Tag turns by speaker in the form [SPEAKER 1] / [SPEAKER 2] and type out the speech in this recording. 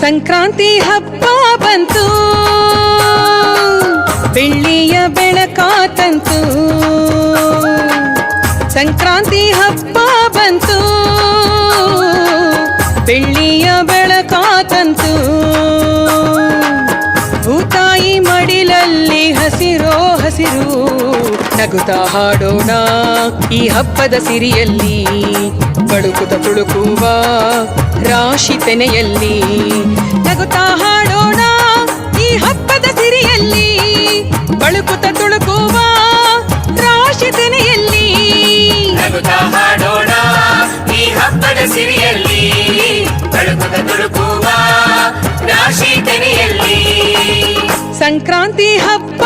[SPEAKER 1] ಸಂಕ್ರಾಂತಿ ಹಬ್ಬ ಬಂತು, ಬೆಳ್ಳಿಯ ಬೆಳಕಾತಂತು. ಸಂಕ್ರಾಂತಿ ಹಬ್ಬ ಬಂತು, ಬೆಳ್ಳಿಯ ಬೆಳಕಾತಂತು. ಭೂತಾಯಿ ಮಡಿಲಲ್ಲಿ ಹಸಿರೋ ಹಸಿರು, ನಗುತ್ತಾ ಹಾಡೋಣ ಈ ಹಬ್ಬದ ಸಿರಿಯಲ್ಲಿ. ಬಳುಕುತ ತುಳುಕುವ ರಾಶಿ ತೆನೆಯಲ್ಲಿ, ನಗುತ್ತಾ ಹಾಡೋಣ ಈ ಹಬ್ಬದ ಸಿರಿಯಲ್ಲಿ. ಬಳುಕುತ ತುಳುಕುವ ರಾಶಿ ತೆನೆಯಲ್ಲಿ,
[SPEAKER 2] ನಗುತ್ತಾ ಹಾಡೋಣ ಈ ಹಬ್ಬದ ಸಿರಿಯಲ್ಲಿ. ಬಳುಕುತ ತುಳುಕುವ ರಾಶಿ ತೆನೆಯಲ್ಲಿ.
[SPEAKER 1] ಸಂಕ್ರಾಂತಿ ಹಬ್ಬ